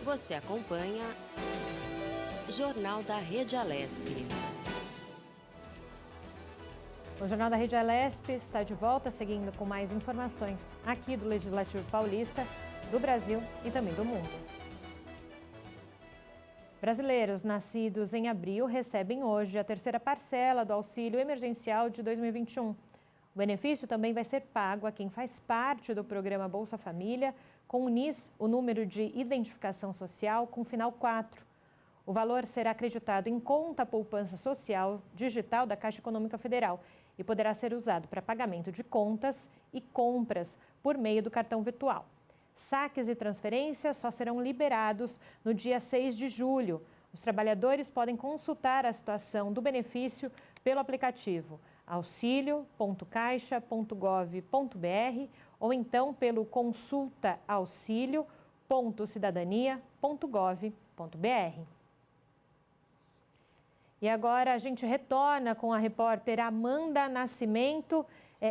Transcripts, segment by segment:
Você acompanha Jornal da Rede Alesp. O Jornal da Rede Alesp está de volta, seguindo com mais informações aqui do Legislativo Paulista, do Brasil e também do mundo. Brasileiros nascidos em abril recebem hoje a terceira parcela do auxílio emergencial de 2021. O benefício também vai ser pago a quem faz parte do programa Bolsa Família, com o NIS, o número de identificação social, com final 4. O valor será acreditado em conta poupança social digital da Caixa Econômica Federal e poderá ser usado para pagamento de contas e compras por meio do cartão virtual. Saques e transferências só serão liberados no dia 6 de julho. Os trabalhadores podem consultar a situação do benefício pelo aplicativo auxilio.caixa.gov.br ou então pelo consultaauxilio.cidadania.gov.br. E agora a gente retorna com a repórter Amanda Nascimento,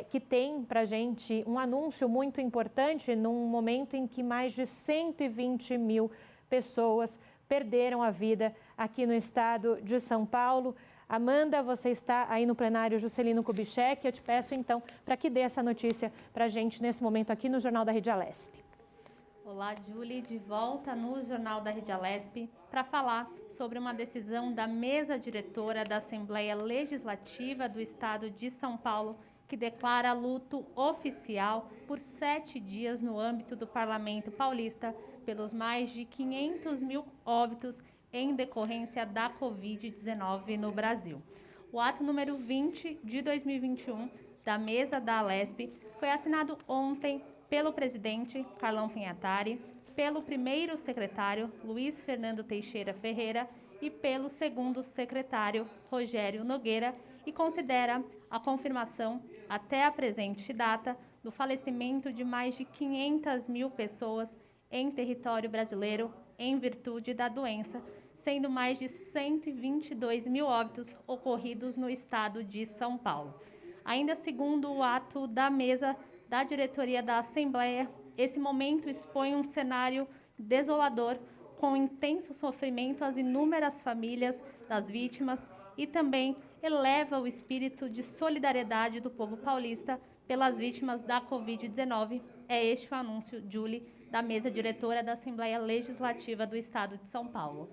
que tem para a gente um anúncio muito importante num momento em que mais de 120 mil pessoas perderam a vida aqui no estado de São Paulo. Amanda, você está aí no plenário Juscelino Kubitschek. Eu te peço, então, para que dê essa notícia para a gente nesse momento aqui no Jornal da Rede Alesp. Olá, Julie, de volta no Jornal da Rede Alesp para falar sobre uma decisão da mesa diretora da Assembleia Legislativa do Estado de São Paulo, que declara luto oficial por 7 dias no âmbito do Parlamento Paulista pelos mais de 500 mil óbitos em decorrência da Covid-19 no Brasil. O ato número 20 de 2021 da mesa da Alesp foi assinado ontem pelo presidente Carlão Pinhatari, pelo primeiro secretário Luiz Fernando Teixeira Ferreira e pelo segundo secretário Rogério Nogueira, e considera a confirmação, até a presente data, do falecimento de mais de 500 mil pessoas em território brasileiro em virtude da doença, sendo mais de 122 mil óbitos ocorridos no estado de São Paulo. Ainda segundo o ato da mesa da diretoria da Assembleia, esse momento expõe um cenário desolador, com intenso sofrimento às inúmeras famílias das vítimas e também eleva o espírito de solidariedade do povo paulista pelas vítimas da Covid-19. É este o anúncio, Julie, da mesa diretora da Assembleia Legislativa do Estado de São Paulo.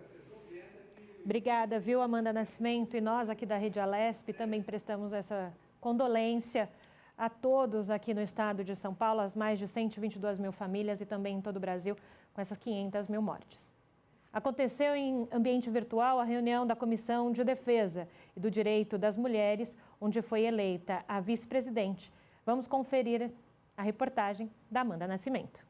Obrigada, viu, Amanda Nascimento? E nós aqui da Rede Alesp também prestamos essa condolência a todos aqui no estado de São Paulo, as mais de 122 mil famílias e também em todo o Brasil, com essas 500 mil mortes. Aconteceu em ambiente virtual a reunião da Comissão de Defesa e do Direito das Mulheres, onde foi eleita a vice-presidente. Vamos conferir a reportagem da Amanda Nascimento.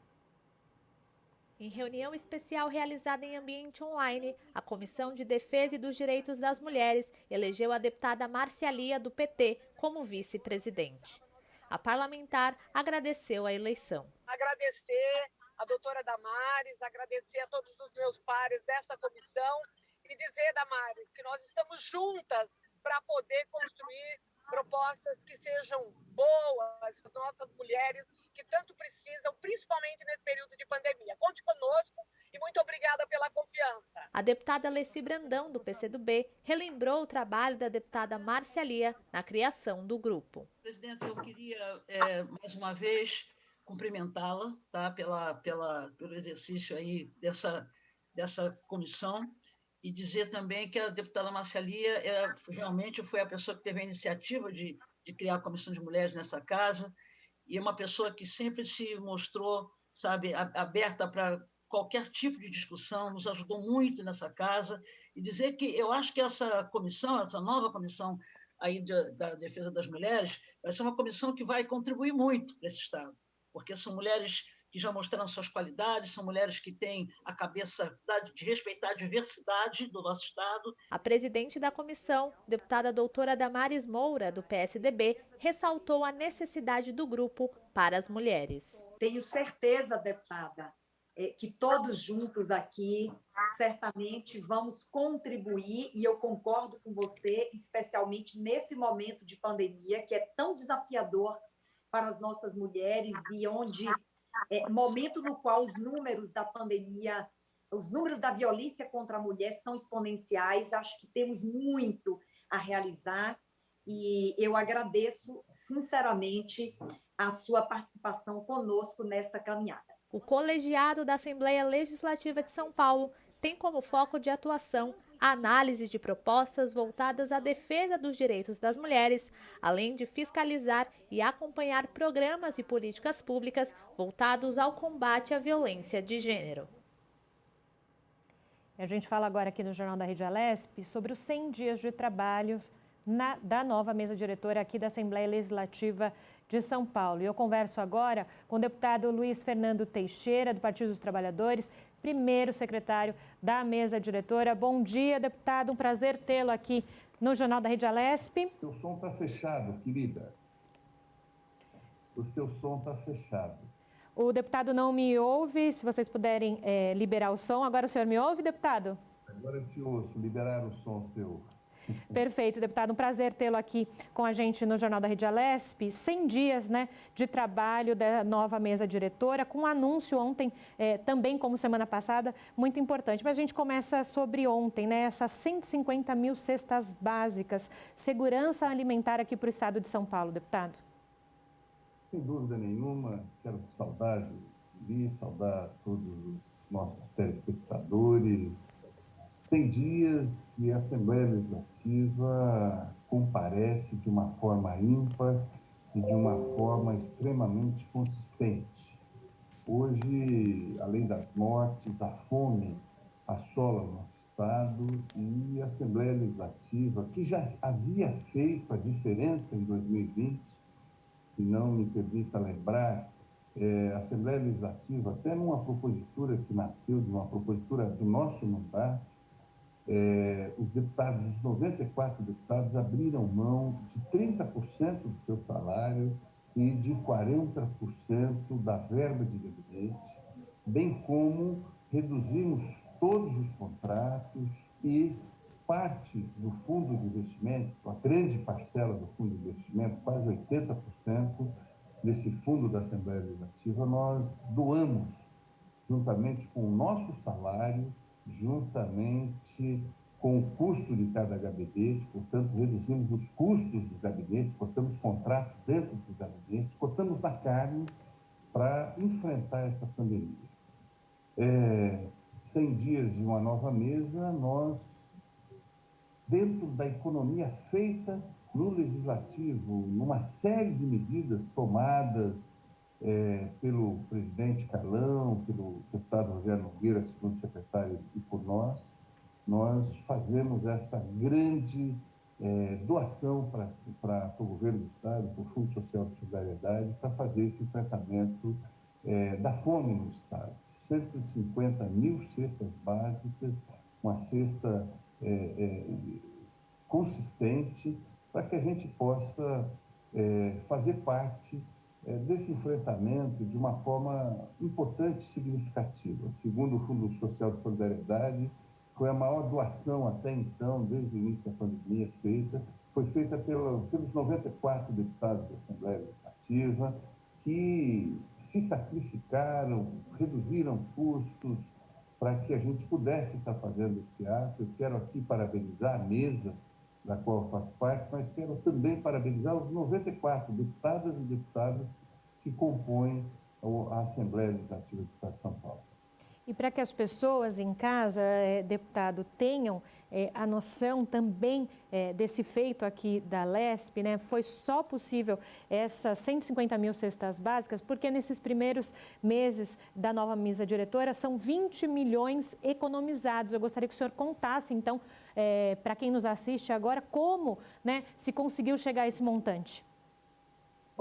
Em reunião especial realizada em ambiente online, a Comissão de Defesa e dos Direitos das Mulheres elegeu a deputada Márcia Lia, do PT, como vice-presidente. A parlamentar agradeceu a eleição. Agradecer a doutora Damares, agradecer a todos os meus pares dessa comissão e dizer, Damares, que nós estamos juntas para poder construir propostas que sejam boas para as nossas mulheres que tanto precisam, principalmente nesse período de pandemia. Conte conosco e muito obrigada pela confiança. A deputada Alessi Brandão, do PCdoB, relembrou o trabalho da deputada Márcia Lia na criação do grupo. Presidente, eu queria, mais uma vez, cumprimentá-la, tá, pelo exercício aí dessa comissão, e dizer também que a deputada Márcia Lia realmente foi a pessoa que teve a iniciativa de criar a Comissão de Mulheres nessa casa, e é uma pessoa que sempre se mostrou, sabe, aberta para qualquer tipo de discussão, nos ajudou muito nessa casa, e dizer que eu acho que essa comissão, essa nova comissão aí da defesa das mulheres, vai ser uma comissão que vai contribuir muito para esse Estado, porque são mulheres que já mostraram suas qualidades, são mulheres que têm a cabeça de respeitar a diversidade do nosso Estado. A presidente da comissão, deputada doutora Damares Moura, do PSDB, ressaltou a necessidade do grupo para as mulheres. Tenho certeza, deputada, que todos juntos aqui certamente vamos contribuir, e eu concordo com você, especialmente nesse momento de pandemia, que é tão desafiador para as nossas mulheres e onde momento no qual os números da pandemia, os números da violência contra a mulher são exponenciais. Acho que temos muito a realizar e eu agradeço, sinceramente, a sua participação conosco nesta caminhada. O colegiado da Assembleia Legislativa de São Paulo tem como foco de atuação a análise de propostas voltadas à defesa dos direitos das mulheres, além de fiscalizar e acompanhar programas e políticas públicas voltados ao combate à violência de gênero. A gente fala agora aqui no Jornal da Rede Alesp sobre os 100 dias de trabalho da nova mesa diretora aqui da Assembleia Legislativa de São Paulo. E eu converso agora com o deputado Luiz Fernando Teixeira, do Partido dos Trabalhadores, primeiro secretário da mesa diretora. Bom dia, deputado. Um prazer tê-lo aqui no Jornal da Rede Alesp. O som está fechado, querida. O seu som está fechado. O deputado não me ouve. Se vocês puderem liberar o som. Agora o senhor me ouve, deputado? Agora eu te ouço. Liberar o som seu. Perfeito, deputado. Um prazer tê-lo aqui com a gente no Jornal da Rede Alesp. 100 dias, né, de trabalho da nova mesa diretora, com um anúncio ontem, também como semana passada, muito importante. Mas a gente começa sobre ontem, né, essas 150 mil cestas básicas, segurança alimentar aqui para o estado de São Paulo, deputado. Sem dúvida nenhuma, quero saudar todos os nossos telespectadores. 100 dias e a Assembleia Legislativa comparece de uma forma ímpar e de uma forma extremamente consistente. Hoje, além das mortes, a fome assola o nosso Estado e a Assembleia Legislativa, que já havia feito a diferença em 2020, se não me permita lembrar, a Assembleia Legislativa, até numa propositura que nasceu de uma propositura do nosso mandato, os deputados, os 94 deputados, abriram mão de 30% do seu salário e de 40% da verba de gabinete, bem como reduzimos todos os contratos e parte do fundo de investimento, a grande parcela do fundo de investimento, quase 80% desse fundo da Assembleia Legislativa, nós doamos, juntamente com o nosso salário, juntamente com o custo de cada gabinete, portanto, reduzimos os custos dos gabinetes, cortamos contratos dentro dos gabinetes, cortamos na carne para enfrentar essa pandemia. 100 dias de uma nova mesa, nós, dentro da economia feita no Legislativo, numa série de medidas tomadas pelo presidente Carlão, pelo deputado Rogério Nogueira, segundo secretário, e por nós fazemos essa grande doação para o governo do Estado, para o Fundo Social de Solidariedade, para fazer esse enfrentamento da fome no Estado. 150 mil cestas básicas, uma cesta consistente, para que a gente possa fazer parte desse enfrentamento de uma forma importante e significativa. Segundo o Fundo Social de Solidariedade, foi a maior doação até então, desde o início da pandemia, foi feita pelos 94 deputados da Assembleia Legislativa, que se sacrificaram, reduziram custos para que a gente pudesse estar fazendo esse ato. Eu quero aqui parabenizar a mesa da qual eu faço parte, mas quero também parabenizar os 94 deputadas e deputados que compõem a Assembleia Legislativa do Estado de São Paulo. E para que as pessoas em casa, deputado, tenham a noção também desse feito aqui da Lesp, né? Foi só possível essas 150 mil cestas básicas, porque nesses primeiros meses da nova mesa diretora são 20 milhões economizados. Eu gostaria que o senhor contasse, então, para quem nos assiste agora, como, né, se conseguiu chegar a esse montante.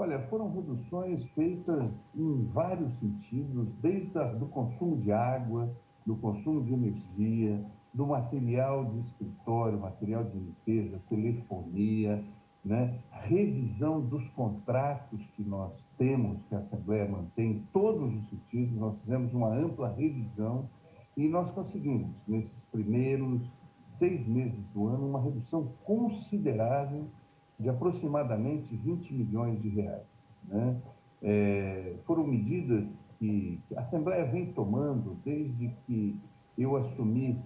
Olha, foram reduções feitas em vários sentidos, desde do consumo de água, do consumo de energia, do material de escritório, material de limpeza, telefonia, né? Revisão dos contratos que nós temos, que a Assembleia mantém em todos os sentidos. Nós fizemos uma ampla revisão e nós conseguimos, nesses primeiros 6 meses do ano, uma redução considerável de aproximadamente 20 milhões de reais, né? foram medidas que a Assembleia vem tomando desde que eu assumi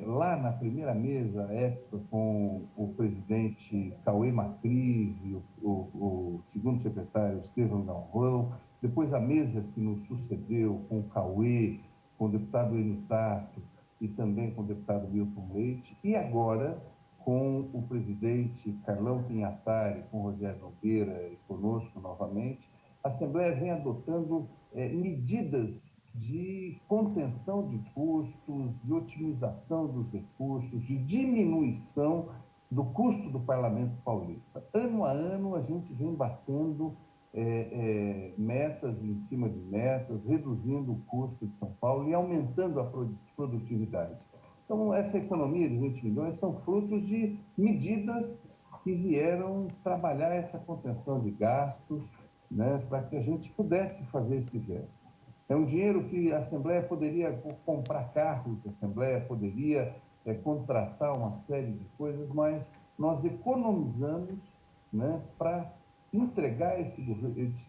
lá na primeira mesa, à época, com o presidente Cauê Macris e o segundo secretário Estevão Galvão, depois a mesa que nos sucedeu com o Cauê, com o deputado Enio Tato e também com o deputado Milton Leite, e agora com o presidente Carlão Pinhatari, com o Rogério Nogueira e conosco novamente, a Assembleia vem adotando medidas de contenção de custos, de otimização dos recursos, de diminuição do custo do Parlamento Paulista. Ano a ano, a gente vem batendo metas em cima de metas, reduzindo o custo de São Paulo e aumentando a produtividade. Então, essa economia de 20 milhões são frutos de medidas que vieram trabalhar essa contenção de gastos, né, para que a gente pudesse fazer esse gesto. É um dinheiro que a Assembleia poderia comprar carros, a Assembleia poderia contratar uma série de coisas, mas nós economizamos, né, para entregar esse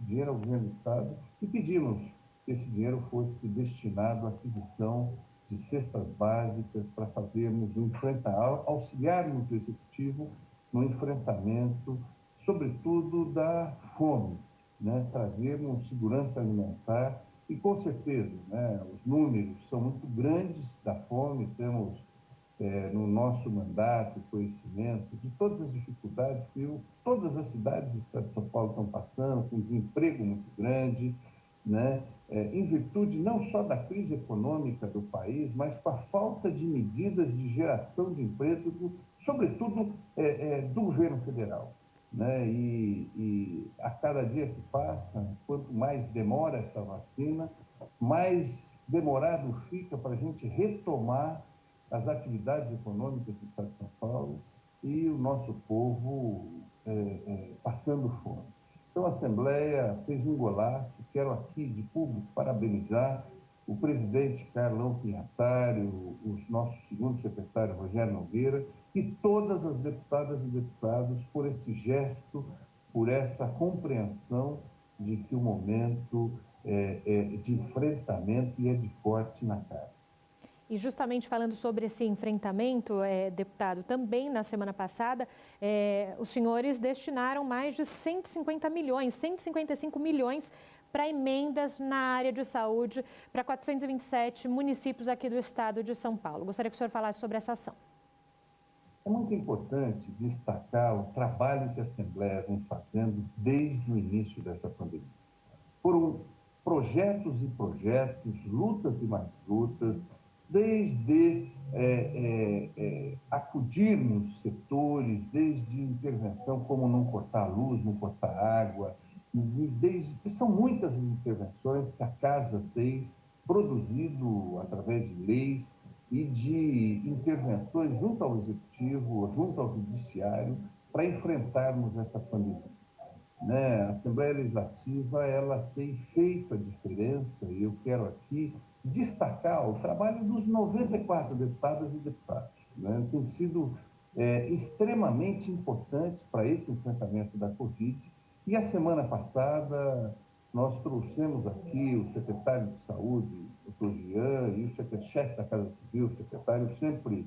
dinheiro ao governo do Estado e pedimos que esse dinheiro fosse destinado à aquisição de cestas básicas para fazermos auxiliarmos o Executivo no enfrentamento, sobretudo, da fome, né? Trazermos segurança alimentar e, com certeza, né, os números são muito grandes da fome, temos no nosso mandato conhecimento de todas as dificuldades que todas as cidades do Estado de São Paulo estão passando, com desemprego muito grande, né? Em virtude não só da crise econômica do país, mas com a falta de medidas de geração de emprego, sobretudo do governo federal, né? E a cada dia que passa, quanto mais demora essa vacina, mais demorado fica para a gente retomar as atividades econômicas do Estado de São Paulo e o nosso povo passando fome. Então, a Assembleia fez um golaço. Quero aqui, de público, parabenizar o presidente Carlão Pinhatari, o nosso segundo secretário, Rogério Nogueira, e todas as deputadas e deputados por esse gesto, por essa compreensão de que o momento é de enfrentamento e é de corte na cara. E justamente falando sobre esse enfrentamento, deputado, também na semana passada, os senhores destinaram mais de 150 milhões, 155 milhões para emendas na área de saúde para 427 municípios aqui do estado de São Paulo. Gostaria que o senhor falasse sobre essa ação. É muito importante destacar o trabalho que a Assembleia vem fazendo desde o início dessa pandemia. Foram projetos e projetos, lutas e mais lutas, desde acudirmos setores, desde intervenção como não cortar a luz, não cortar a água, são muitas as intervenções que a Casa tem produzido através de leis e de intervenções junto ao Executivo, junto ao Judiciário, para enfrentarmos essa pandemia. Né? A Assembleia Legislativa ela tem feito a diferença e eu quero aqui destacar o trabalho dos 94 deputadas e deputados. Né? Tem sido extremamente importantes para esse enfrentamento da Covid. E a semana passada nós trouxemos aqui o secretário de Saúde, o Dr. Jean, e o chefe da Casa Civil, o secretário sempre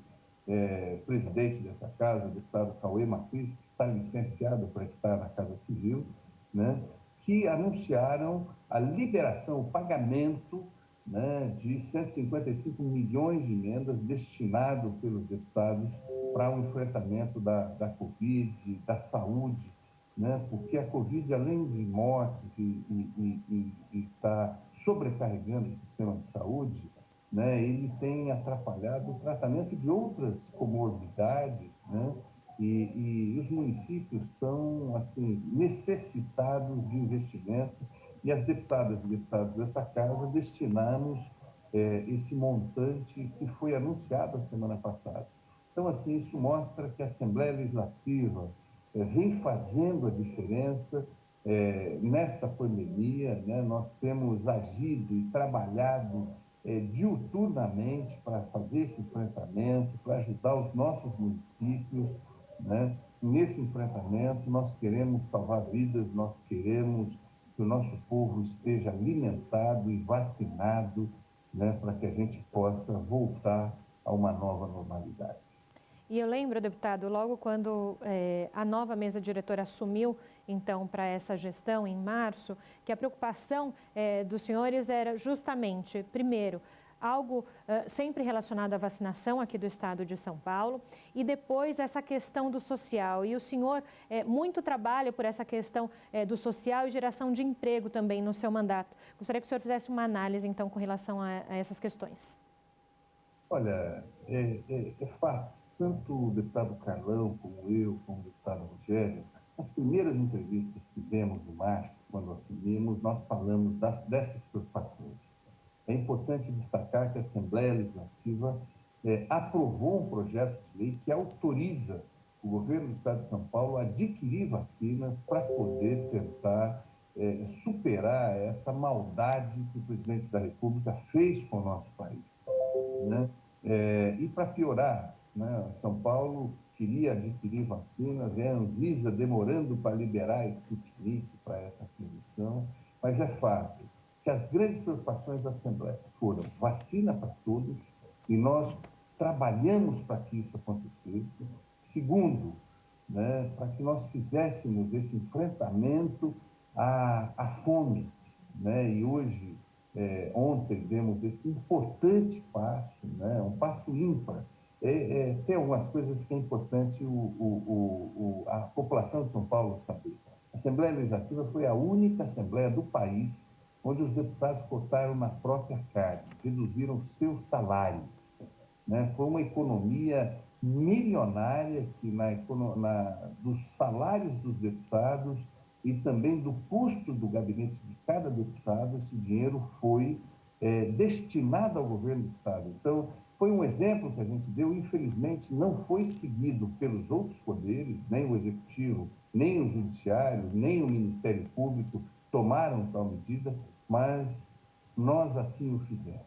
presidente dessa casa, o deputado Cauê Macris, que está licenciado para estar na Casa Civil, né? Que anunciaram a liberação, o pagamento, né, de 155 milhões de emendas destinado pelos deputados para o enfrentamento da Covid, da saúde, né, porque a Covid, além de mortes e está sobrecarregando o sistema de saúde, né, ele tem atrapalhado o tratamento de outras comorbidades, né, e os municípios estão assim, necessitados de investimento. E as deputadas e deputados dessa casa destinamos esse montante que foi anunciado a semana passada. Então, assim, isso mostra que a Assembleia Legislativa vem fazendo a diferença nesta pandemia, né? Nós temos agido e trabalhado diuturnamente para fazer esse enfrentamento, para ajudar os nossos municípios, né? Nesse enfrentamento, nós queremos salvar vidas, nós queremos que o nosso povo esteja alimentado e vacinado, né, para que a gente possa voltar a uma nova normalidade. E eu lembro, deputado, logo quando a nova mesa diretora assumiu, então, para essa gestão, em março, que a preocupação dos senhores era justamente, primeiro, algo sempre relacionado à vacinação aqui do estado de São Paulo e depois essa questão do social. E o senhor muito trabalha por essa questão do social e geração de emprego também no seu mandato. Gostaria que o senhor fizesse uma análise, então, com relação a essas questões. Olha, é fato. Tanto o deputado Carlão, como eu, como o deputado Rogério, nas primeiras entrevistas que demos em março, quando assumimos, nós falamos dessas preocupações. É importante destacar que a Assembleia Legislativa aprovou um projeto de lei que autoriza o governo do Estado de São Paulo a adquirir vacinas para poder tentar superar essa maldade que o presidente da República fez com o nosso país, né? E para piorar, né, São Paulo queria adquirir vacinas, a Anvisa demorando para liberar a Sputnik para essa aquisição, mas é fato que as grandes preocupações da Assembleia foram vacina para todos, e nós trabalhamos para que isso acontecesse. Segundo, né, para que nós fizéssemos esse enfrentamento à fome, né, e hoje, ontem, demos esse importante passo, né, um passo ímpar. Tem algumas coisas que é importante a população de São Paulo saber. A Assembleia Legislativa foi a única Assembleia do país onde os deputados cortaram na própria carne, reduziram seus salários, né? Foi uma economia milionária que dos salários dos deputados e também do custo do gabinete de cada deputado, esse dinheiro foi destinado ao governo do Estado. Então, foi um exemplo que a gente deu, infelizmente não foi seguido pelos outros poderes, nem o Executivo, nem o Judiciário, nem o Ministério Público tomaram tal medida, mas nós assim o fizemos.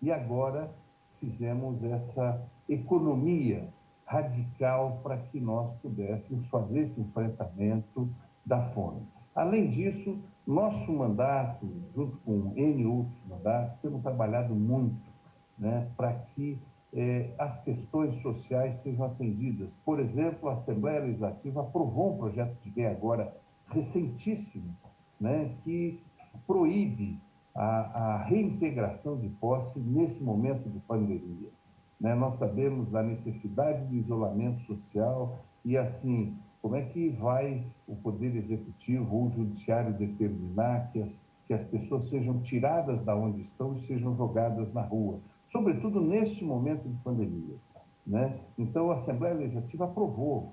E agora fizemos essa economia radical para que nós pudéssemos fazer esse enfrentamento da fome. Além disso, nosso mandato, junto com N outros mandatos, temos trabalhado muito, né, para que as questões sociais sejam atendidas. Por exemplo, a Assembleia Legislativa aprovou um projeto de lei agora recentíssimo, né, que proíbe a reintegração de posse nesse momento de pandemia, né? Nós sabemos da necessidade do isolamento social e, assim, como é que vai o Poder Executivo ou o Judiciário determinar que as pessoas sejam tiradas da onde estão e sejam jogadas na rua, sobretudo neste momento de pandemia, né? Então, a Assembleia Legislativa aprovou,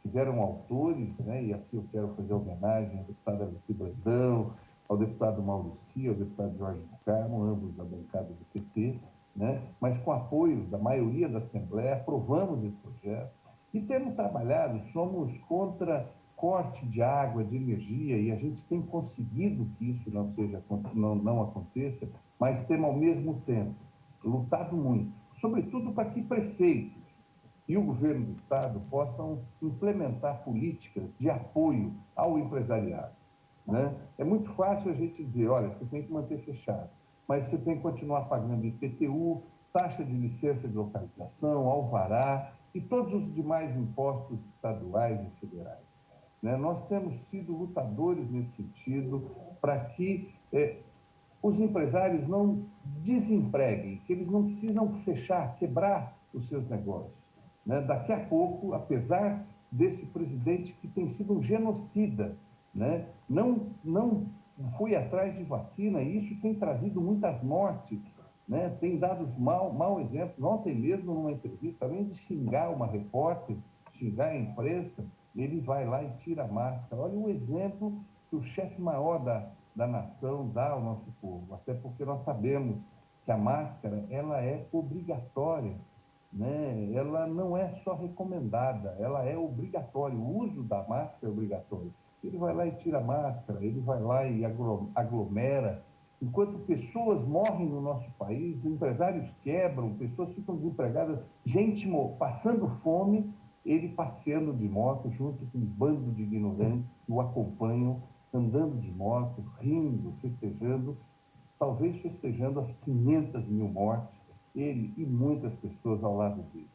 tiveram autores, né? E aqui eu quero fazer homenagem ao deputado Alici Brandão, ao deputado Maurici, ao deputado Jorge Bucarmo, ambos da bancada do PT, né? Mas com apoio da maioria da Assembleia, aprovamos esse projeto e temos trabalhado, somos contra corte de água, de energia, e a gente tem conseguido que isso não aconteça, mas temos, ao mesmo tempo, lutado muito, sobretudo para que prefeitos e o governo do Estado possam implementar políticas de apoio ao empresariado, né? É muito fácil a gente dizer, olha, você tem que manter fechado, mas você tem que continuar pagando IPTU, taxa de licença de localização, alvará e todos os demais impostos estaduais e federais, né? Nós temos sido lutadores nesse sentido para que os empresários não desempreguem, que eles não precisam fechar, quebrar os seus negócios, né? Daqui a pouco, apesar desse presidente que tem sido um genocida, né, não foi atrás de vacina, e isso tem trazido muitas mortes, né, tem dado mau exemplo. Ontem mesmo, numa entrevista, além de xingar uma repórter, xingar a imprensa, ele vai lá e tira a máscara. Olha o exemplo que o chefe maior da nação dá ao nosso povo, até porque nós sabemos que a máscara ela é obrigatória, né? Ela não é só recomendada, ela é obrigatória, o uso da máscara é obrigatório. Ele vai lá e tira a máscara, ele vai lá e aglomera. Enquanto pessoas morrem no nosso país, empresários quebram, pessoas ficam desempregadas, gente passando fome, ele passeando de moto junto com um bando de ignorantes que o acompanham andando de moto, rindo, festejando, talvez festejando as 500 mil mortes, ele e muitas pessoas ao lado dele.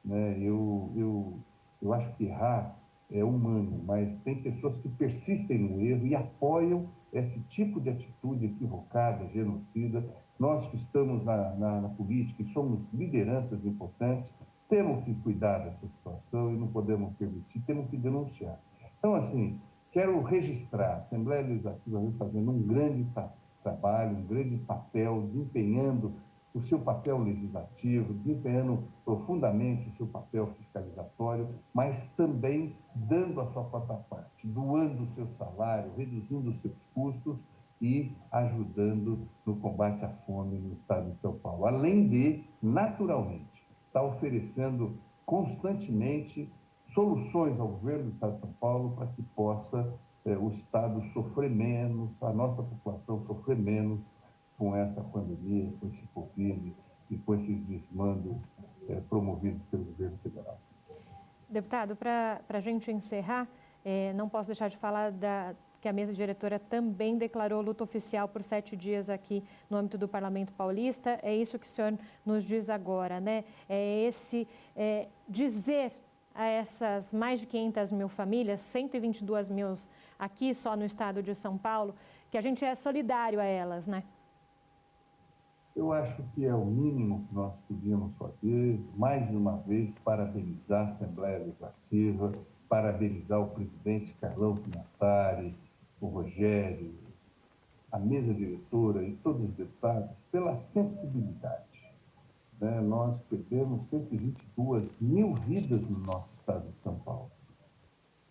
Né? Eu acho que errar é humano, mas tem pessoas que persistem no erro e apoiam esse tipo de atitude equivocada, genocida. Nós que estamos na política e somos lideranças importantes, temos que cuidar dessa situação e não podemos permitir, temos que denunciar. Então, assim, quero registrar, a Assembleia Legislativa vem fazendo um grande trabalho, um grande papel, desempenhando o seu papel legislativo, desempenhando profundamente o seu papel fiscalizatório, mas também dando a sua própria parte, doando o seu salário, reduzindo os seus custos e ajudando no combate à fome no estado de São Paulo. Além de, naturalmente, estar oferecendo constantemente soluções ao governo do estado de São Paulo para que possa o estado sofrer menos, a nossa população sofrer menos com essa pandemia, com esse Covid e com esses desmandos promovidos pelo governo federal. Deputado, para a gente encerrar, não posso deixar de falar que a mesa diretora também declarou luto oficial por 7 dias aqui no âmbito do Parlamento Paulista. É isso que o senhor nos diz agora, né? Dizer a essas mais de 500 mil famílias, 122 mil aqui só no estado de São Paulo, que a gente é solidário a elas, né? Eu acho que é o mínimo que nós podíamos fazer. Mais uma vez, parabenizar a Assembleia Legislativa, parabenizar o presidente Carlão Pinatari, o Rogério, a mesa diretora e todos os deputados pela sensibilidade. Né? Nós perdemos 122 mil vidas no nosso estado de São Paulo.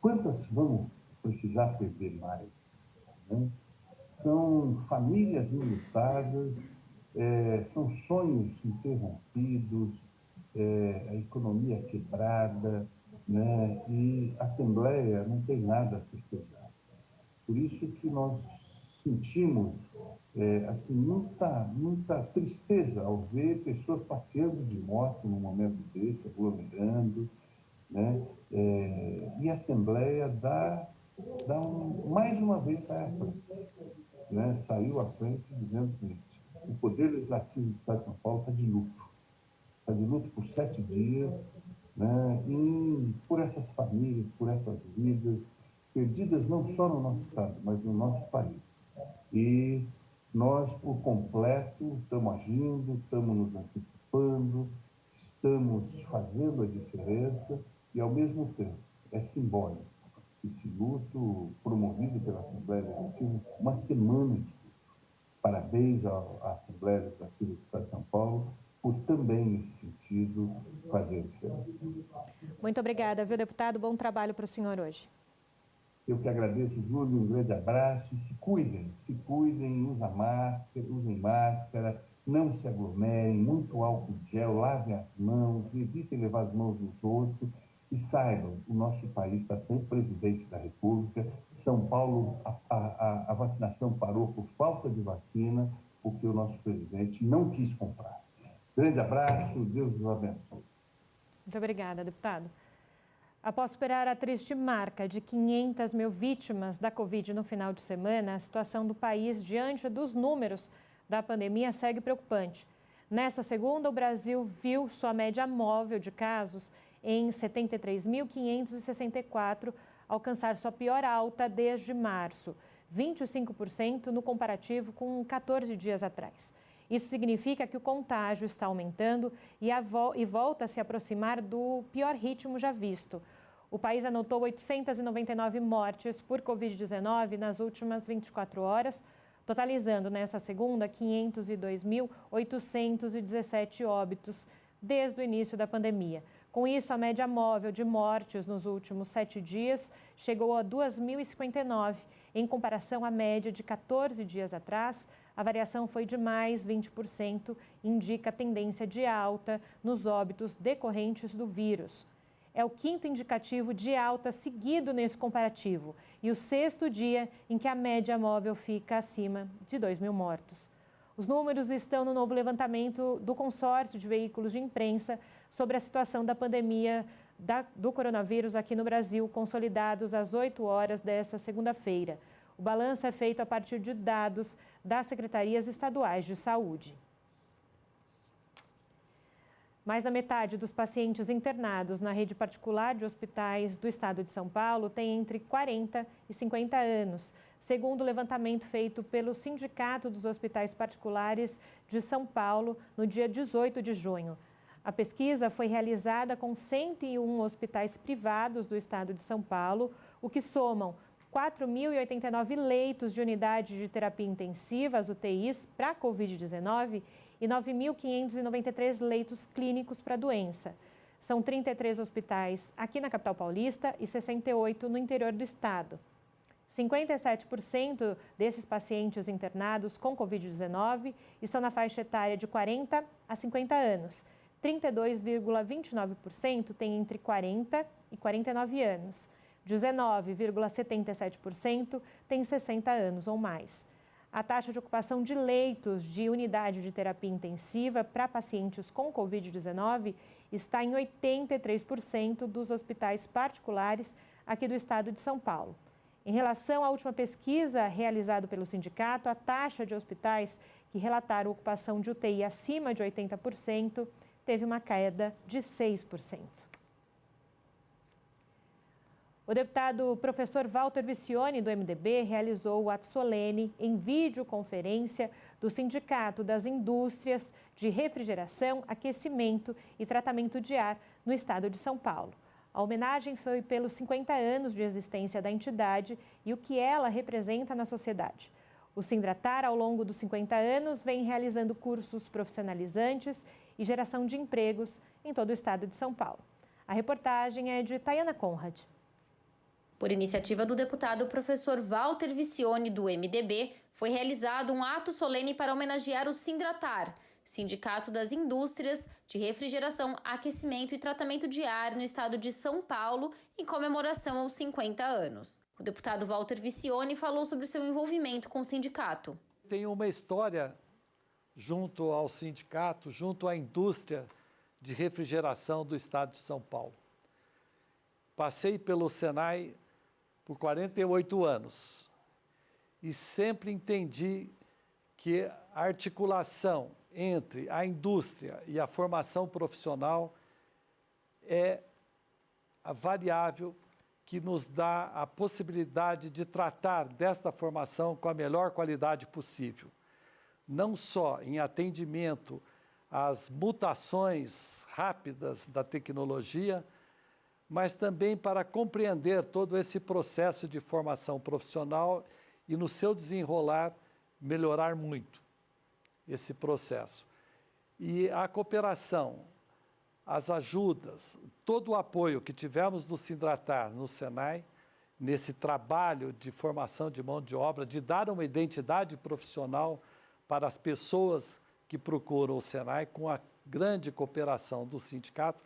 Quantas vamos precisar perder mais? Né? São famílias enlutadas, são sonhos interrompidos, a economia quebrada, né? E a Assembleia não tem nada a festejar. Por isso que nós sentimos assim, muita tristeza ao ver pessoas passeando de moto num momento desse, aglomerando, né? E a Assembleia mais uma vez sai à frente, né? Saiu à frente dizendo que o Poder Legislativo do Estado de São Paulo está de luto por 7 dias, né? E por essas famílias, por essas vidas perdidas não só no nosso estado, mas no nosso país. E nós, por completo, estamos agindo, estamos nos antecipando, estamos fazendo a diferença e, ao mesmo tempo, é simbólico esse luto promovido pela Assembleia Legislativa, uma semana de luto. Parabéns à Assembleia Legislativa do Estado de São Paulo por também, nesse sentido, fazer a diferença. Muito obrigada, viu, deputado? Bom trabalho para o senhor hoje. Eu que agradeço, Júlio, um grande abraço e se cuidem, usem máscara, não se aglomerem, muito álcool em gel, lavem as mãos, evitem levar as mãos no rosto e saibam, o nosso país está sem presidente da República. São Paulo, a vacinação parou por falta de vacina, porque o nosso presidente não quis comprar. Grande abraço, Deus os abençoe. Muito obrigada, deputado. Após superar a triste marca de 500 mil vítimas da Covid no final de semana, a situação do país diante dos números da pandemia segue preocupante. Nesta segunda, o Brasil viu sua média móvel de casos em 73.564 alcançar sua pior alta desde março, 25% no comparativo com 14 dias atrás. Isso significa que o contágio está aumentando e volta a se aproximar do pior ritmo já visto. O país anotou 899 mortes por Covid-19 nas últimas 24 horas, totalizando nessa segunda 502.817 óbitos desde o início da pandemia. Com isso, a média móvel de mortes nos últimos 7 dias chegou a 2.059. Em comparação à média de 14 dias atrás, a variação foi de mais 20%, indica tendência de alta nos óbitos decorrentes do vírus. É o 5º indicativo de alta seguido nesse comparativo e o 6º dia em que a média móvel fica acima de 2.000 mortos. Os números estão no novo levantamento do consórcio de veículos de imprensa sobre a situação da pandemia do coronavírus aqui no Brasil, consolidados às 8 horas desta segunda-feira. O balanço é feito a partir de dados das secretarias estaduais de saúde. Mais da metade dos pacientes internados na rede particular de hospitais do estado de São Paulo tem entre 40 e 50 anos, segundo o levantamento feito pelo Sindicato dos Hospitais Particulares de São Paulo no dia 18 de junho. A pesquisa foi realizada com 101 hospitais privados do estado de São Paulo, o que somam 4.089 leitos de unidade de terapia intensiva, as UTIs, para a Covid-19 e 9.593 leitos clínicos para a doença. São 33 hospitais aqui na capital paulista e 68 no interior do estado. 57% desses pacientes internados com Covid-19 estão na faixa etária de 40 a 50 anos. 32,29% têm entre 40 e 49 anos. 19,77% têm 60 anos ou mais. A taxa de ocupação de leitos de unidade de terapia intensiva para pacientes com Covid-19 está em 83% dos hospitais particulares aqui do estado de São Paulo. Em relação à última pesquisa realizada pelo sindicato, a taxa de hospitais que relataram ocupação de UTI acima de 80% teve uma queda de 6%. O deputado professor Walter Vicione, do MDB, realizou o ato solene em videoconferência do Sindicato das Indústrias de Refrigeração, Aquecimento e Tratamento de Ar no estado de São Paulo. A homenagem foi pelos 50 anos de existência da entidade e o que ela representa na sociedade. O Sindratar, ao longo dos 50 anos, vem realizando cursos profissionalizantes e geração de empregos em todo o estado de São Paulo. A reportagem é de Tayana Conrad. Por iniciativa do deputado professor Walter Vicione, do MDB, foi realizado um ato solene para homenagear o Sindratar, Sindicato das Indústrias de Refrigeração, Aquecimento e Tratamento de Ar no estado de São Paulo, em comemoração aos 50 anos. O deputado Walter Vicione falou sobre seu envolvimento com o sindicato. Tem uma história junto ao sindicato, junto à indústria de refrigeração do estado de São Paulo. Passei pelo Senai por 48 anos e sempre entendi que a articulação entre a indústria e a formação profissional é a variável que nos dá a possibilidade de tratar desta formação com a melhor qualidade possível, não só em atendimento às mutações rápidas da tecnologia, mas também para compreender todo esse processo de formação profissional e, no seu desenrolar, melhorar muito esse processo. E a cooperação, as ajudas, todo o apoio que tivemos no Sindratar, no Senai, nesse trabalho de formação de mão de obra, de dar uma identidade profissional para as pessoas que procuram o Senai, com a grande cooperação do sindicato,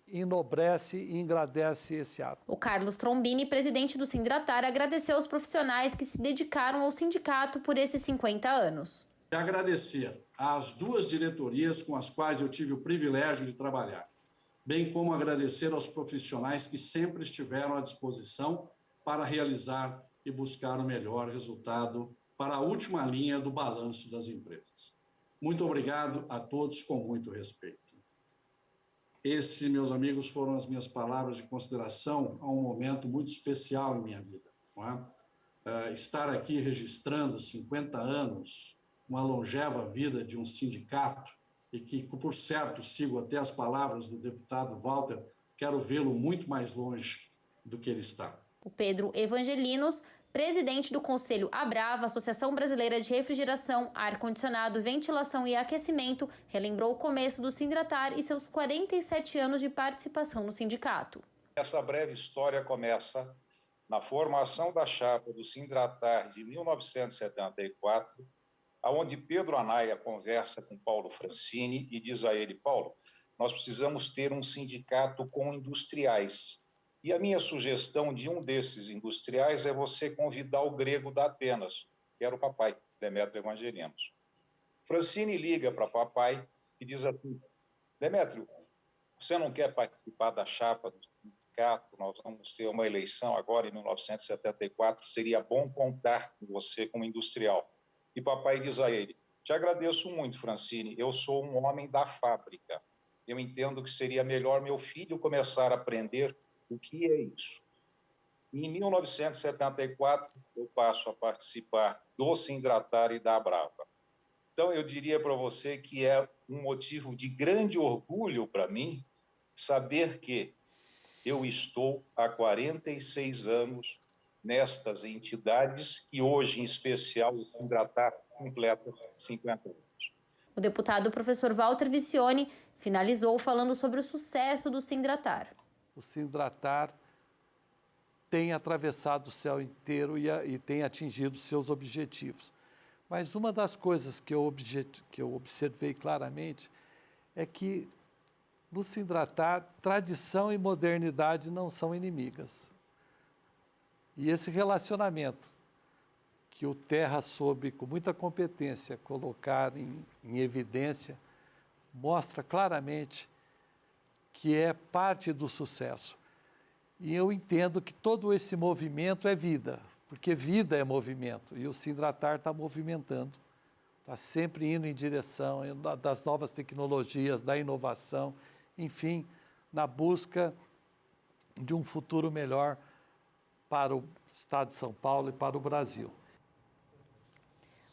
enobrece e engrandece esse ato. O Carlos Trombini, presidente do Sindratar, agradeceu aos profissionais que se dedicaram ao sindicato por esses 50 anos. Agradecer às duas diretorias com as quais eu tive o privilégio de trabalhar, bem como agradecer aos profissionais que sempre estiveram à disposição para realizar e buscar o melhor resultado para a última linha do balanço das empresas. Muito obrigado a todos com muito respeito. Esses, meus amigos, foram as minhas palavras de consideração a um momento muito especial em minha vida. Não é? Estar aqui registrando 50 anos, uma longeva vida de um sindicato, e que, por certo, sigo até as palavras do deputado Walter, quero vê-lo muito mais longe do que ele está. O Pedro Evangelinos, presidente do Conselho Abrava, Associação Brasileira de Refrigeração, Ar-Condicionado, Ventilação e Aquecimento, relembrou o começo do Sindratar e seus 47 anos de participação no sindicato. Essa breve história começa na formação da chapa do Sindratar de 1974, onde Pedro Anaia conversa com Paulo Francini e diz a ele: Paulo, nós precisamos ter um sindicato com industriais. E a minha sugestão de um desses industriais é você convidar o grego da Atenas, que era o papai, Demétrio Evangelinos. Francini liga para papai e diz assim: Demétrio, você não quer participar da chapa sindicato, nós vamos ter uma eleição agora em 1974, seria bom contar com você como industrial. E papai diz a ele: te agradeço muito, Francine, eu sou um homem da fábrica. Eu entendo que seria melhor meu filho começar a aprender o que é isso. Em 1974, eu passo a participar do Sindratar e da Abrava. Então, eu diria para você que é um motivo de grande orgulho para mim saber que eu estou há 46 anos nestas entidades e hoje, em especial, o Sindratar completa 50 anos. O deputado professor Walter Vicione finalizou falando sobre o sucesso do Sindratar. O Sindratar tem atravessado o céu inteiro e tem atingido seus objetivos. Mas uma das coisas que eu observei claramente é que no Sindratar, tradição e modernidade não são inimigas. E esse relacionamento que o Terra soube, com muita competência, colocar em evidência, mostra claramente que é parte do sucesso. E eu entendo que todo esse movimento é vida, porque vida é movimento, e o Sindratar está movimentando, está sempre indo em direção das novas tecnologias, da inovação, enfim, na busca de um futuro melhor para o Estado de São Paulo e para o Brasil.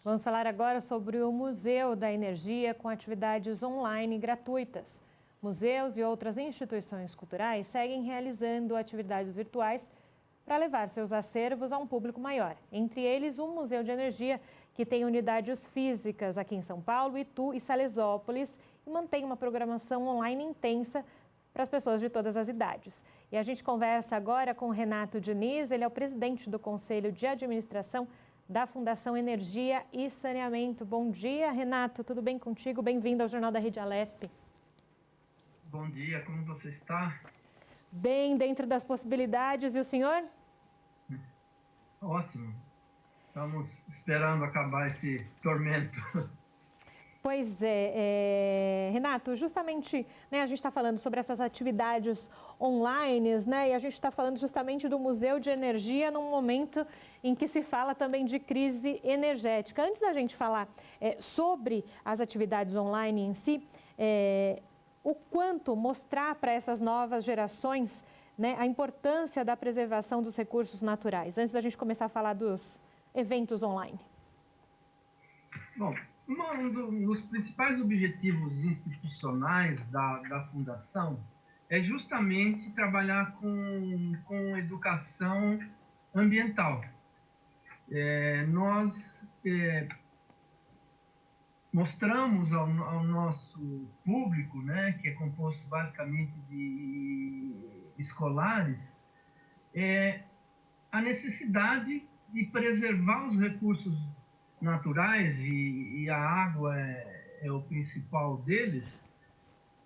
Vamos falar agora sobre o Museu da Energia com atividades online gratuitas. Museus e outras instituições culturais seguem realizando atividades virtuais para levar seus acervos a um público maior. Entre eles, o Museu de Energia, que tem unidades físicas aqui em São Paulo, Itu e Salesópolis, e mantém uma programação online intensa para as pessoas de todas as idades. E a gente conversa agora com o Renato Diniz, ele é o presidente do Conselho de Administração da Fundação Energia e Saneamento. Bom dia, Renato, tudo bem contigo? Bem-vindo ao Jornal da Rede Alesp. Bom dia, como você está? Bem, dentro das possibilidades. E o senhor? Ótimo. Estamos esperando acabar esse tormento. Pois é, Renato, justamente, né, a gente está falando sobre essas atividades online, né, e a gente está falando justamente do Museu de Energia num momento em que se fala também de crise energética. Antes da gente falar sobre as atividades online em si, o quanto mostrar para essas novas gerações, né, a importância da preservação dos recursos naturais, antes da gente começar a falar dos eventos online. Bom, um dos principais objetivos institucionais da Fundação é justamente trabalhar com educação ambiental. Nós mostramos ao nosso público, né, que é composto basicamente de escolares, a necessidade de preservar os recursos naturais, e a água é o principal deles,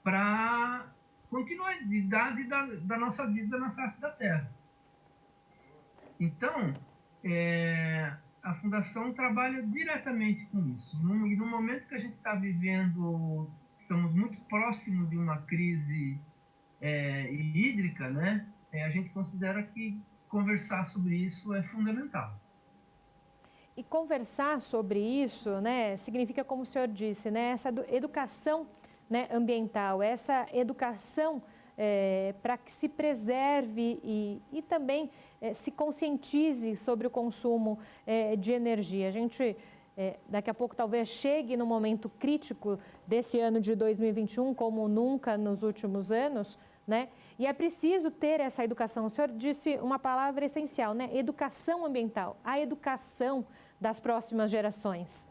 para continuidade da nossa vida na face da Terra. Então, a Fundação trabalha diretamente com isso. E no momento que a gente está vivendo, estamos muito próximos de uma crise hídrica, né? A gente considera que conversar sobre isso é fundamental. E conversar sobre isso, né, significa, como o senhor disse, né, essa educação, né, ambiental, essa educação para que se preserve e também se conscientize sobre o consumo de energia. A gente, daqui a pouco, talvez chegue no momento crítico desse ano de 2021, como nunca nos últimos anos, né? E é preciso ter essa educação. O senhor disse uma palavra essencial, né? Educação ambiental, a educação das próximas gerações.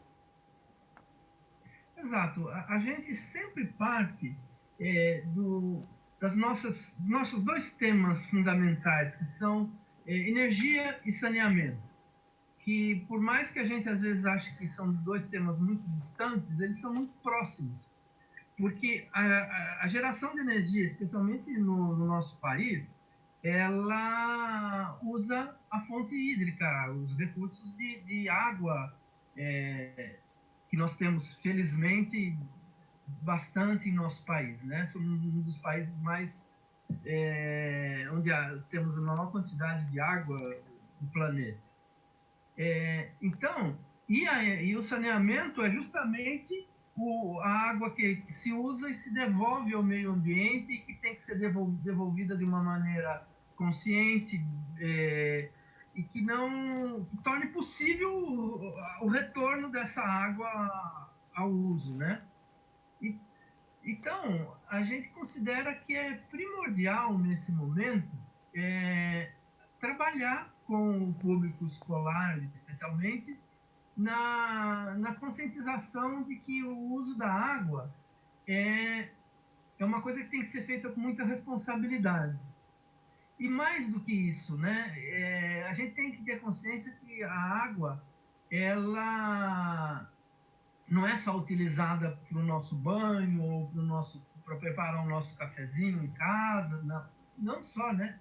Exato. A gente sempre parte dos nossos dois temas fundamentais, que são energia e saneamento. Que, por mais que a gente às vezes ache que são dois temas muito distantes, eles são muito próximos. Porque a geração de energia, especialmente no nosso país, ela usa a fonte hídrica, os recursos de água, que nós temos, felizmente, bastante em nosso país, né? Somos um dos países mais onde temos a maior quantidade de água do planeta. Então, e o saneamento é justamente a água que se usa e se devolve ao meio ambiente e que tem que ser devolvida de uma maneira consciente e que torne possível o retorno dessa água ao uso, né? Então, a gente considera que é primordial nesse momento trabalhar com o público escolar, especialmente, na conscientização de que o uso da água é uma coisa que tem que ser feita com muita responsabilidade. E mais do que isso, né, a gente tem que ter consciência que a água, ela não é só utilizada para o nosso banho ou para preparar o nosso cafezinho em casa, não só, né?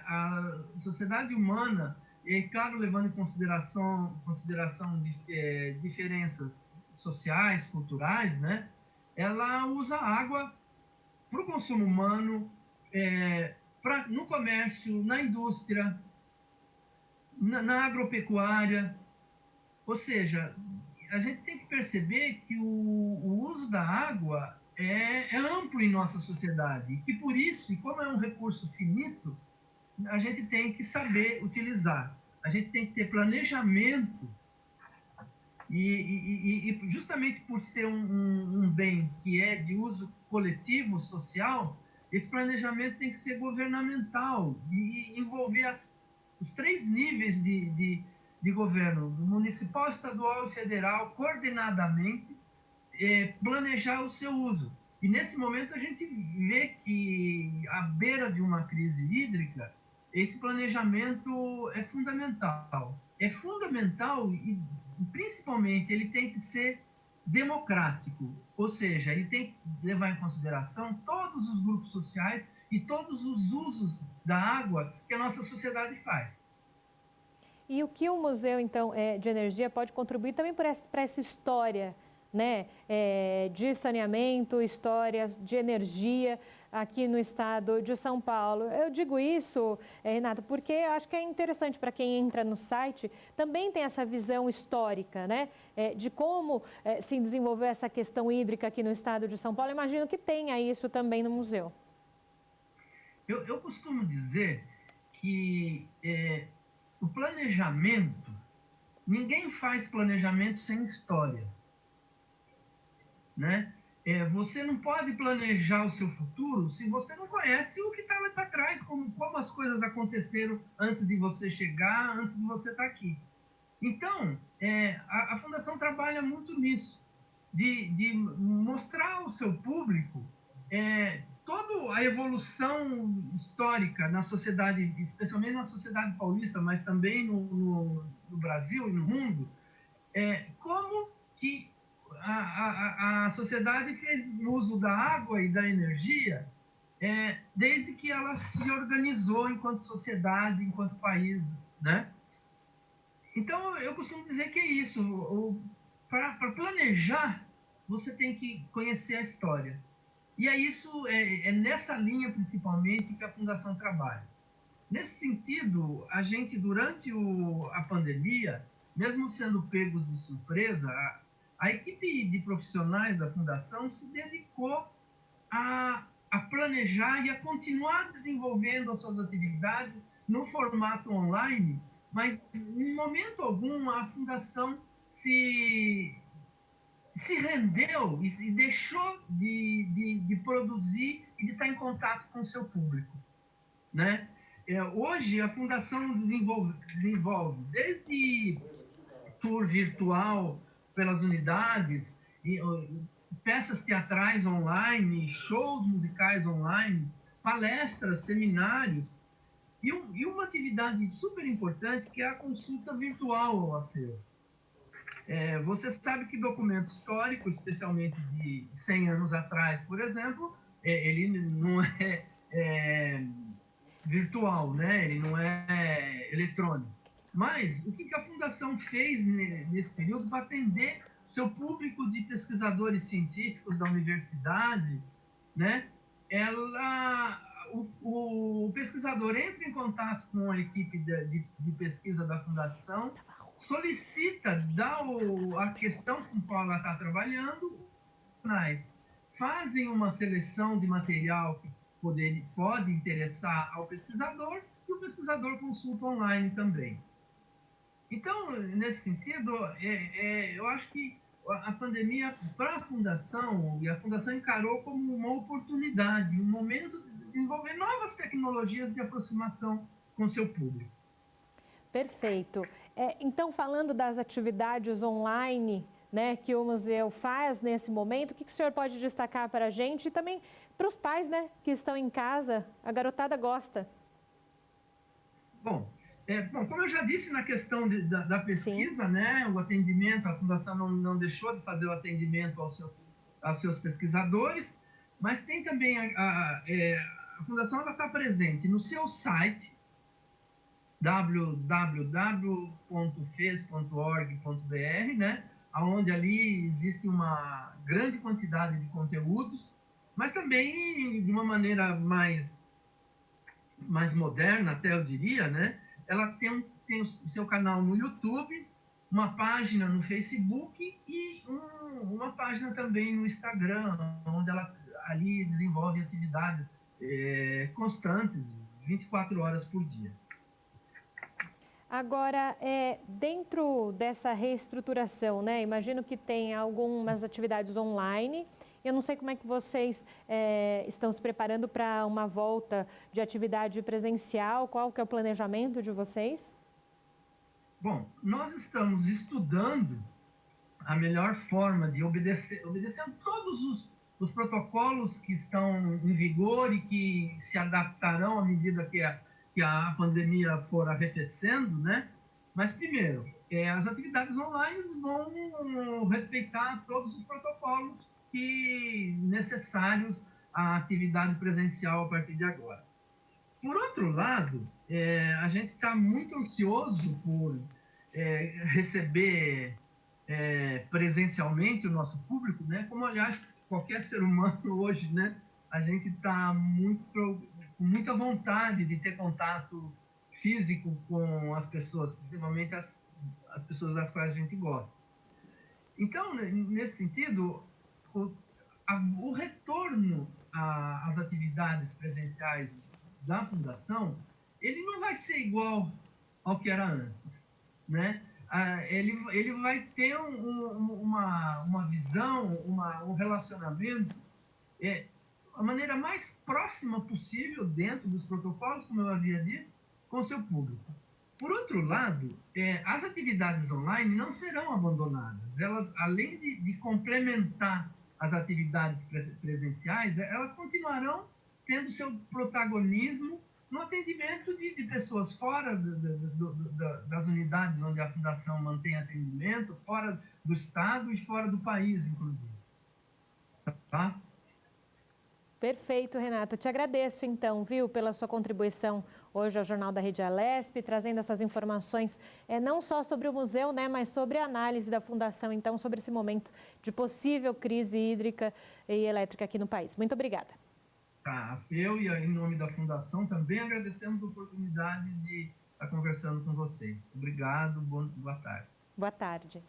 A sociedade humana, e claro, levando em consideração diferenças sociais, culturais, né? Ela usa água para o consumo humano, no comércio, na indústria, na agropecuária. Ou seja, a gente tem que perceber que o uso da água é amplo em nossa sociedade e que, por isso, e como é um recurso finito, a gente tem que saber utilizar. A gente tem que ter planejamento e justamente por ser um bem que é de uso coletivo, social, esse planejamento tem que ser governamental e envolver os 3 níveis de governo, municipal, estadual e federal, coordenadamente, planejar o seu uso. E nesse momento a gente vê que, à beira de uma crise hídrica, esse planejamento é fundamental. É fundamental e, principalmente, ele tem que ser democrático, ou seja, ele tem que levar em consideração todos os grupos sociais e todos os usos da água que a nossa sociedade faz. E o que o Museu, então, de Energia pode contribuir também para essa história, né, de saneamento, história de energia aqui no estado de São Paulo? Eu digo isso, Renato, porque eu acho que é interessante para quem entra no site, também tem essa visão histórica, né, de como se desenvolveu essa questão hídrica aqui no estado de São Paulo. Eu imagino que tenha isso também no museu. Eu costumo dizer que o planejamento, ninguém faz planejamento sem história, né? Você não pode planejar o seu futuro se você não conhece o que está lá para trás, como as coisas aconteceram antes de você chegar, antes de você estar aqui. Então, a Fundação trabalha muito nisso, de mostrar ao seu público toda a evolução histórica na sociedade, especialmente na sociedade paulista, mas também no Brasil e no mundo, como que a sociedade fez uso da água e da energia desde que ela se organizou enquanto sociedade, enquanto país, né? Então, eu costumo dizer que é isso. Para planejar, você tem que conhecer a história. E é nessa linha, principalmente, que a Fundação trabalha. Nesse sentido, a gente, durante a pandemia, mesmo sendo pegos de surpresa, a equipe de profissionais da Fundação se dedicou a planejar e a continuar desenvolvendo as suas atividades no formato online, mas, em momento algum, a Fundação se rendeu e deixou de produzir e de estar em contato com o seu público, né? Hoje, a Fundação desenvolve desde tour virtual pelas unidades, peças teatrais online, shows musicais online, palestras, seminários, e uma atividade super importante que é a consulta virtual ao acervo. Você sabe que documento histórico, especialmente de 100 anos atrás, por exemplo, ele não é virtual, né? Ele não é eletrônico. Mas o que a Fundação fez nesse período para atender seu público de pesquisadores científicos da universidade, né? o pesquisador entra em contato com a equipe de pesquisa da Fundação, solicita, dá a questão com a qual ela está trabalhando, fazem uma seleção de material que pode interessar ao pesquisador e o pesquisador consulta online também. Então, nesse sentido, eu acho que a pandemia, para a Fundação, e a Fundação encarou como uma oportunidade, um momento de desenvolver novas tecnologias de aproximação com o seu público. Perfeito. Então, falando das atividades online, né, que o museu faz nesse momento, o que o senhor pode destacar para a gente e também para os pais, né, que estão em casa? A garotada gosta. Bom, como eu já disse na questão da pesquisa, né, o atendimento, a Fundação não deixou de fazer o atendimento aos seus pesquisadores, mas tem também a Fundação está presente no seu site, www.fes.org.br, né, onde ali existe uma grande quantidade de conteúdos, mas também de uma maneira mais moderna, até eu diria, né? Ela tem o seu canal no YouTube, uma página no Facebook e uma página também no Instagram, onde ela ali desenvolve atividades constantes, 24 horas por dia. Agora, dentro dessa reestruturação, né? Imagino que tem algumas atividades online. Eu não sei como é que vocês estão se preparando para uma volta de atividade presencial. Qual que é o planejamento de vocês? Bom, nós estamos estudando a melhor forma de obedecendo todos os protocolos que estão em vigor e que se adaptarão à medida que a pandemia for arrefecendo, né? Mas, primeiro, as atividades online vão respeitar todos os protocolos necessários à atividade presencial a partir de agora. Por outro lado, a gente está muito ansioso por receber presencialmente o nosso público, né? Como, aliás, qualquer ser humano hoje, né? A gente está com muita vontade de ter contato físico com as pessoas, principalmente as pessoas das quais a gente gosta. Então, nesse sentido, o retorno às atividades presenciais da Fundação, ele não vai ser igual ao que era antes, né? Ele vai ter uma visão, um relacionamento, a maneira mais próxima possível, dentro dos protocolos, como eu havia dito, com o seu público. Por outro lado, as atividades online não serão abandonadas. Elas, além de complementar as atividades presenciais, elas continuarão tendo seu protagonismo no atendimento de pessoas fora das unidades onde a Fundação mantém atendimento, fora do Estado e fora do país, inclusive. Tá? Perfeito, Renato. Te agradeço, então, viu, pela sua contribuição hoje ao Jornal da Rede Alesp, trazendo essas informações não só sobre o museu, né, mas sobre a análise da Fundação, então, sobre esse momento de possível crise hídrica e elétrica aqui no país. Muito obrigada. Tá, eu e em nome da Fundação também agradecemos a oportunidade de estar conversando com vocês. Obrigado, boa tarde. Boa tarde.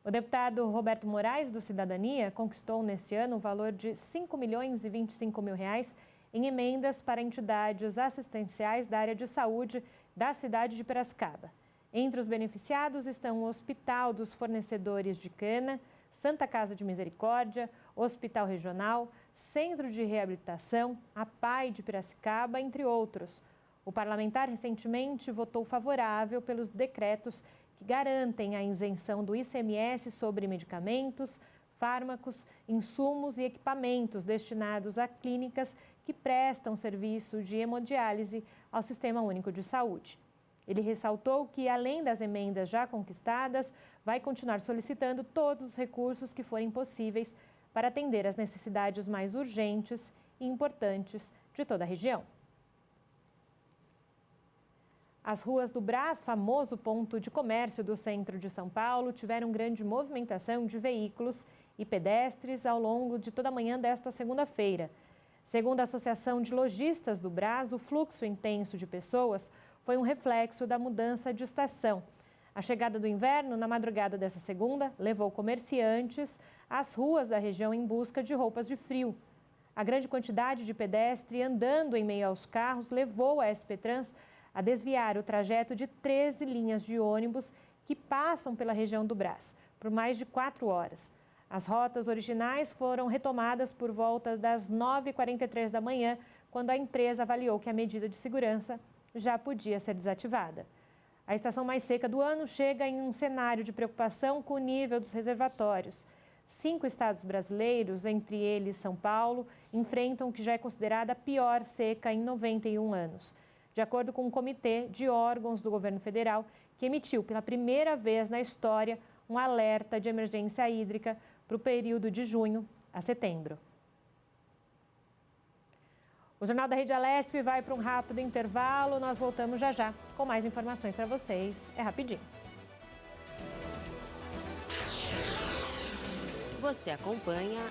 O deputado Roberto Moraes, do Cidadania, conquistou neste ano o valor de R$ 5.025.000 em emendas para entidades assistenciais da área de saúde da cidade de Piracicaba. Entre os beneficiados estão o Hospital dos Fornecedores de Cana, Santa Casa de Misericórdia, Hospital Regional, Centro de Reabilitação, a PAI de Piracicaba, entre outros. O parlamentar recentemente votou favorável pelos decretos que garantem a isenção do ICMS sobre medicamentos, fármacos, insumos e equipamentos destinados a clínicas que prestam serviço de hemodiálise ao Sistema Único de Saúde. Ele ressaltou que, além das emendas já conquistadas, vai continuar solicitando todos os recursos que forem possíveis para atender às necessidades mais urgentes e importantes de toda a região. As ruas do Brás, famoso ponto de comércio do centro de São Paulo, tiveram grande movimentação de veículos e pedestres ao longo de toda a manhã desta segunda-feira. Segundo a Associação de Lojistas do Brás, o fluxo intenso de pessoas foi um reflexo da mudança de estação. A chegada do inverno, na madrugada dessa segunda, levou comerciantes às ruas da região em busca de roupas de frio. A grande quantidade de pedestres andando em meio aos carros levou a SP Trans a desviar o trajeto de 13 linhas de ônibus que passam pela região do Brás, por mais de 4 horas. As rotas originais foram retomadas por volta das 9h43 da manhã, quando a empresa avaliou que a medida de segurança já podia ser desativada. A estação mais seca do ano chega em um cenário de preocupação com o nível dos reservatórios. 5 estados brasileiros, entre eles São Paulo, enfrentam o que já é considerada a pior seca em 91 anos. De acordo com um comitê de órgãos do governo federal, que emitiu pela primeira vez na história um alerta de emergência hídrica para o período de junho a setembro. O Jornal da Rede Alesp vai para um rápido intervalo. Nós voltamos já já com mais informações para vocês. É rapidinho. Você acompanha